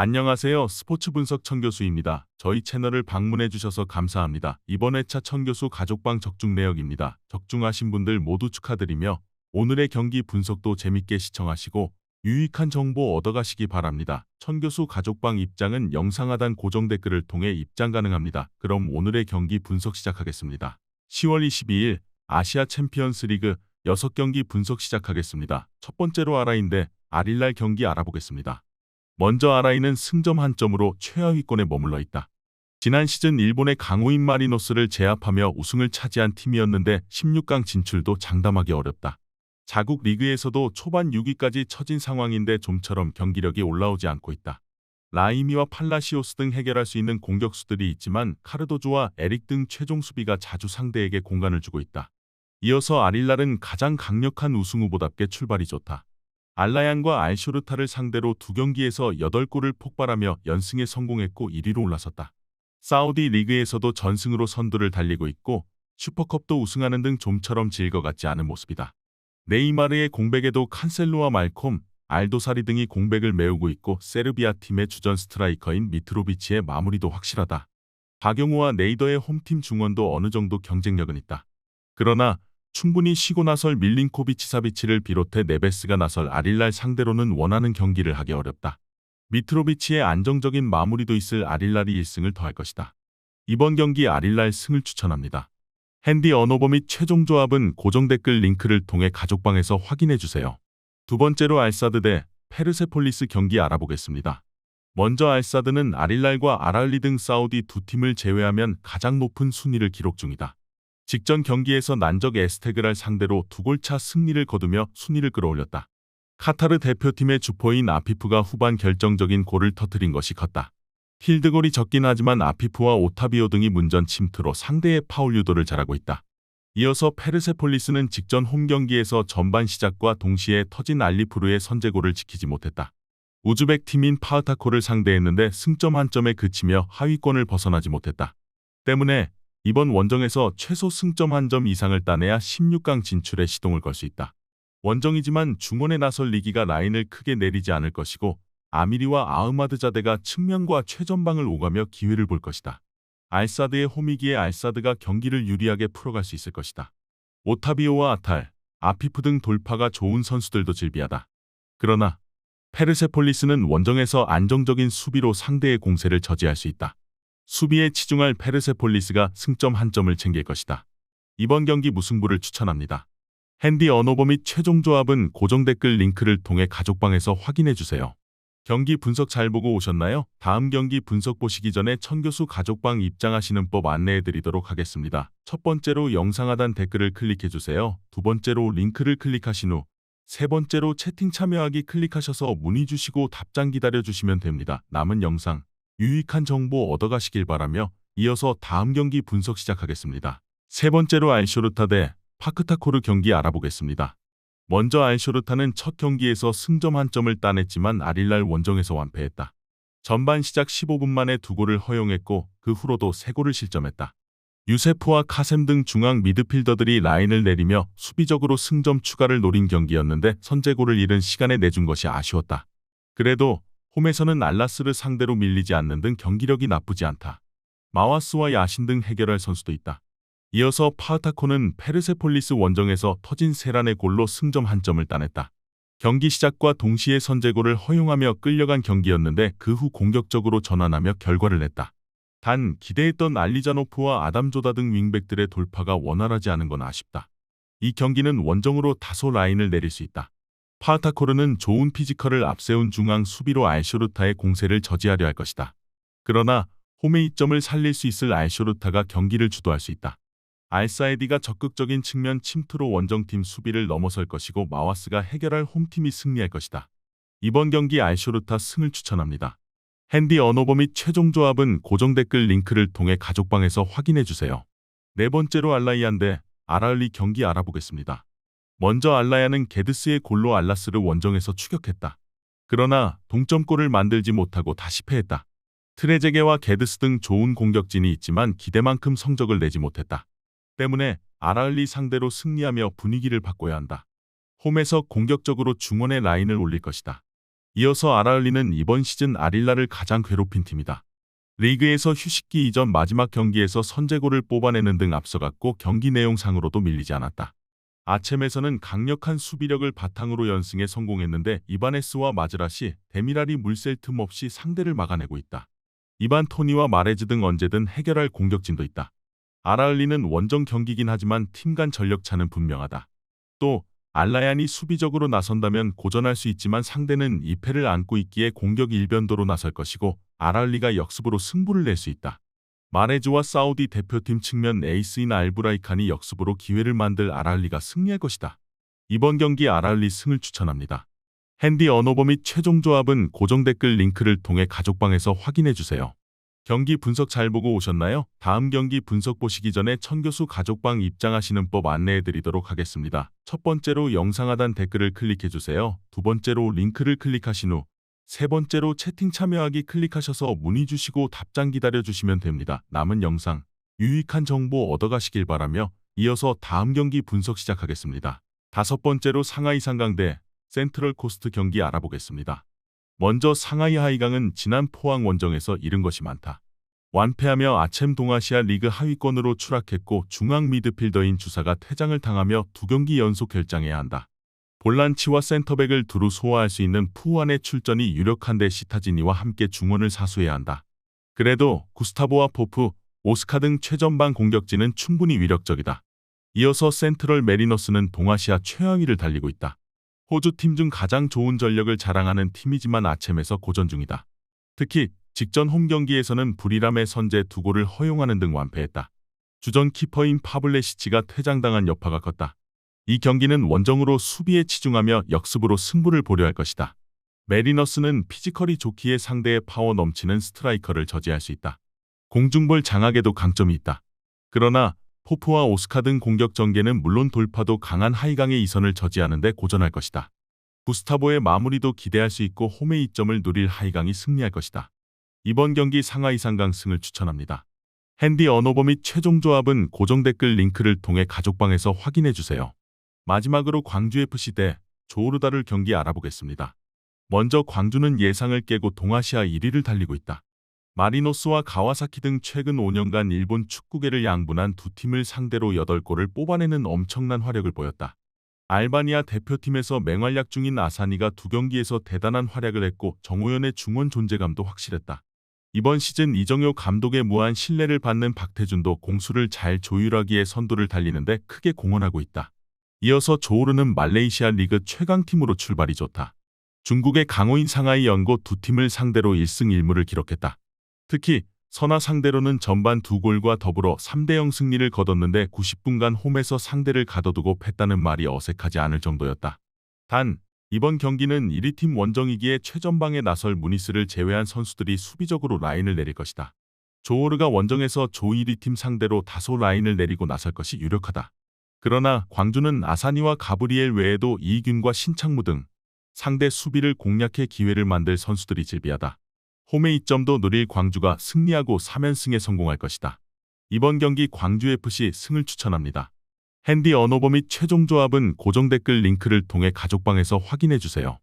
안녕하세요. 스포츠 분석 천교수입니다. 저희 채널을 방문해 주셔서 감사합니다. 이번 회차 천교수 가족방 적중 내역입니다. 적중하신 분들 모두 축하드리며 오늘의 경기 분석도 재밌게 시청하시고 유익한 정보 얻어가시기 바랍니다. 천교수 가족방 입장은 영상 하단 고정 댓글을 통해 입장 가능합니다. 그럼 오늘의 경기 분석 시작하겠습니다. 10월 22일 아시아 챔피언스 리그 6경기 분석 시작하겠습니다. 첫 번째로 아라인대 아릴랄 경기 알아보겠습니다. 먼저 아라이는 승점 한 점으로 최하위권에 머물러 있다. 지난 시즌 일본의 강호인 마리노스를 제압하며 우승을 차지한 팀이었는데 16강 진출도 장담하기 어렵다. 자국 리그에서도 초반 6위까지 처진 상황인데 좀처럼 경기력이 올라오지 않고 있다. 라이미와 팔라시오스 등 해결할 수 있는 공격수들이 있지만 카르도조와 에릭 등 최종 수비가 자주 상대에게 공간을 주고 있다. 이어서 아릴랄은 가장 강력한 우승 후보답게 출발이 좋다. 알라얀과 알쇼르타를 상대로 2경기에서 8골을 폭발하며 연승에 성공했고 1위로 올라섰다. 사우디 리그에서도 전승으로 선두를 달리고 있고 슈퍼컵도 우승하는 등 좀처럼 질 것 같지 않은 모습이다. 네이마르의 공백에도 칸셀로와 말콤, 알도사리 등이 공백을 메우고 있고 세르비아 팀의 주전 스트라이커인 미트로비치의 마무리도 확실하다. 박용우와 네이더의 홈팀 중원도 어느 정도 경쟁력은 있다. 그러나 충분히 쉬고 나설 밀린코비치 사비치를 비롯해 네베스가 나설 아릴랄 상대로는 원하는 경기를 하기 어렵다. 미트로비치의 안정적인 마무리도 있을 아릴랄이 1승을 더할 것이다. 이번 경기 아릴랄 승을 추천합니다. 핸디 언어버 및 최종 조합은 고정 댓글 링크를 통해 가족방에서 확인해주세요. 두 번째로 알사드 대 페르세폴리스 경기 알아보겠습니다. 먼저 알사드는 아릴랄과 아랄리 등 사우디 두 팀을 제외하면 가장 높은 순위를 기록 중이다. 직전 경기에서 난적 에스테그랄 상대로 2골차 승리를 거두며 순위를 끌어올렸다. 카타르 대표팀의 주포인 아피프가 후반 결정적인 골을 터뜨린 것이 컸다. 필드골이 적긴 하지만 아피프와 오타비오 등이 문전 침투로 상대의 파울 유도를 잘하고 있다. 이어서 페르세폴리스는 직전 홈경기에서 전반 시작과 동시에 터진 알리푸르의 선제골을 지키지 못했다. 우즈벡 팀인 파흐타코를 상대했는데 승점 한 점에 그치며 하위권을 벗어나지 못했다. 때문에 이번 원정에서 최소 승점 한 점 이상을 따내야 16강 진출에 시동을 걸 수 있다. 원정이지만 중원에 나설 리기가 라인을 크게 내리지 않을 것이고 아미리와 아흐마드자데가 측면과 최전방을 오가며 기회를 볼 것이다. 알사드의 홈이기에 알사드가 경기를 유리하게 풀어갈 수 있을 것이다. 오타비오와 아탈, 아피프 등 돌파가 좋은 선수들도 즐비하다. 그러나 페르세폴리스는 원정에서 안정적인 수비로 상대의 공세를 저지할 수 있다. 수비에 치중할 페르세폴리스가 승점 한 점을 챙길 것이다. 이번 경기 무승부를 추천합니다. 핸디 언어버 및 최종 조합은 고정 댓글 링크를 통해 가족방에서 확인해주세요. 경기 분석 잘 보고 오셨나요? 다음 경기 분석 보시기 전에 천교수 가족방 입장하시는 법 안내해드리도록 하겠습니다. 첫 번째로 영상 하단 댓글을 클릭해주세요. 두 번째로 링크를 클릭하신 후 세 번째로 채팅 참여하기 클릭하셔서 문의 주시고 답장 기다려주시면 됩니다. 남은 영상 유익한 정보 얻어가시길 바라며 이어서 다음 경기 분석 시작하겠습니다. 세 번째로 알쇼르타 대 파크타코르 경기 알아보겠습니다. 먼저 알쇼르타는 첫 경기에서 승점 한 점을 따냈지만 아릴랄 원정에서 완패했다. 전반 시작 15분 만에 2골을 허용했고 그 후로도 3골을 실점했다. 유세프와 카셈 등 중앙 미드필더들이 라인을 내리며 수비적으로 승점 추가를 노린 경기였는데 선제골을 잃은 시간에 내준 것이 아쉬웠다. 그래도 홈에서는 알라스를 상대로 밀리지 않는 등 경기력이 나쁘지 않다. 마와스와 야신 등 해결할 선수도 있다. 이어서 파흐타코는 페르세폴리스 원정에서 터진 세란의 골로 승점 한 점을 따냈다. 경기 시작과 동시에 선제골을 허용하며 끌려간 경기였는데 그 후 공격적으로 전환하며 결과를 냈다. 단 기대했던 알리자노프와 아담조다 등 윙백들의 돌파가 원활하지 않은 건 아쉽다. 이 경기는 원정으로 다소 라인을 내릴 수 있다. 파흐타코르는 좋은 피지컬을 앞세운 중앙 수비로 알쇼르타의 공세를 저지하려 할 것이다. 그러나 홈의 이점을 살릴 수 있을 알쇼르타가 경기를 주도할 수 있다. 알사에디가 적극적인 측면 침투로 원정팀 수비를 넘어설 것이고 마와스가 해결할 홈팀이 승리할 것이다. 이번 경기 알쇼르타 승을 추천합니다. 핸디 언어버 및 최종 조합은 고정 댓글 링크를 통해 가족방에서 확인해주세요. 네 번째로 알라이안 대 아랄리 경기 알아보겠습니다. 먼저 알라야는 게드스의 골로 알라스를 원정에서 추격했다. 그러나 동점골을 만들지 못하고 다시 패했다. 트레제게와 게드스 등 좋은 공격진이 있지만 기대만큼 성적을 내지 못했다. 때문에 아랄리 상대로 승리하며 분위기를 바꿔야 한다. 홈에서 공격적으로 중원의 라인을 올릴 것이다. 이어서 아라을리는 이번 시즌 아릴라를 가장 괴롭힌 팀이다. 리그에서 휴식기 이전 마지막 경기에서 선제골을 뽑아내는 등 앞서갔고 경기 내용상으로도 밀리지 않았다. 아쳔에서는 강력한 수비력을 바탕으로 연승에 성공했는데 이바네스와 마즈라시, 데미랄이 물샐 틈 없이 상대를 막아내고 있다. 이반 토니와 마레즈 등 언제든 해결할 공격진도 있다. 아라을리는 원정 경기긴 하지만 팀 간 전력차는 분명하다. 또 알라얀이 수비적으로 나선다면 고전할 수 있지만 상대는 2패를 안고 있기에 공격 일변도로 나설 것이고 아라을리가 역습으로 승부를 낼 수 있다. 마레즈와 사우디 대표팀 측면 에이스인 알브라이칸이 역습으로 기회를 만들 아라을리가 승리할 것이다. 이번 경기 아라을리 승을 추천합니다. 핸디 언어버 및 최종 조합은 고정 댓글 링크를 통해 가족방에서 확인해주세요. 경기 분석 잘 보고 오셨나요? 다음 경기 분석 보시기 전에 천교수 가족방 입장하시는 법 안내해드리도록 하겠습니다. 첫 번째로 영상 하단 댓글을 클릭해주세요. 두 번째로 링크를 클릭하신 후 세 번째로 채팅 참여하기 클릭하셔서 문의 주시고 답장 기다려주시면 됩니다. 남은 영상 유익한 정보 얻어가시길 바라며 이어서 다음 경기 분석 시작하겠습니다. 다섯 번째로 상하이 상강대 센트럴 코스트 경기 알아보겠습니다. 먼저 상하이 하이강은 지난 포항 원정에서 잃은 것이 많다. 완패하며 아쳔 동아시아 리그 하위권으로 추락했고 중앙 미드필더인 주사가 퇴장을 당하며 2경기 연속 결장해야 한다. 볼란치와 센터백을 두루 소화할 수 있는 푸안의 출전이 유력한데 시타지니와 함께 중원을 사수해야 한다. 그래도 구스타보와 포프, 오스카 등 최전방 공격진은 충분히 위력적이다. 이어서 센트럴 메리너스는 동아시아 최하위를 달리고 있다. 호주 팀 중 가장 좋은 전력을 자랑하는 팀이지만 아쳔에서 고전 중이다. 특히 직전 홈 경기에서는 불이람의 선제 2골을 허용하는 등 완패했다. 주전 키퍼인 파블레시치가 퇴장당한 여파가 컸다. 이 경기는 원정으로 수비에 치중하며 역습으로 승부를 보려 할 것이다. 메리너스는 피지컬이 좋기에 상대의 파워 넘치는 스트라이커를 저지할 수 있다. 공중볼 장악에도 강점이 있다. 그러나 포프와 오스카 등 공격 전개는 물론 돌파도 강한 하이강의 이선을 저지하는 데 고전할 것이다. 구스타보의 마무리도 기대할 수 있고 홈의 이점을 누릴 하이강이 승리할 것이다. 이번 경기 상하이 상강 승을 추천합니다. 핸디 언어버 및 최종 조합은 고정 댓글 링크를 통해 가족방에서 확인해주세요. 마지막으로 광주FC 대 조르다를 경기 알아보겠습니다. 먼저 광주는 예상을 깨고 동아시아 1위를 달리고 있다. 마리노스와 가와사키 등 최근 5년간 일본 축구계를 양분한 두 팀을 상대로 8골을 뽑아내는 엄청난 화력을 보였다. 알바니아 대표팀에서 맹활약 중인 아사니가 2경기에서 대단한 활약을 했고 정호연의 중원 존재감도 확실했다. 이번 시즌 이정효 감독의 무한 신뢰를 받는 박태준도 공수를 잘 조율하기에 선두를 달리는데 크게 공헌하고 있다. 이어서 조르는 말레이시아 리그 최강팀으로 출발이 좋다. 중국의 강호인 상하이 연고 두 팀을 상대로 1승 1무를 기록했다. 특히 선화 상대로는 전반 2골과 더불어 3대0 승리를 거뒀는데 90분간 홈에서 상대를 가둬두고 팼다는 말이 어색하지 않을 정도였다. 단 이번 경기는 1위 팀 원정이기에 최전방에 나설 무니스를 제외한 선수들이 수비적으로 라인을 내릴 것이다. 조오르가 원정에서 조 1위 팀 상대로 다소 라인을 내리고 나설 것이 유력하다. 그러나 광주는 아사니와 가브리엘 외에도 이균과 신창무 등 상대 수비를 공략해 기회를 만들 선수들이 질비하다. 홈의 이점도 누릴 광주가 승리하고 3연승에 성공할 것이다. 이번 경기 광주FC 승을 추천합니다. 핸디 언어버 및 최종 조합은 고정 댓글 링크를 통해 가족방에서 확인해주세요.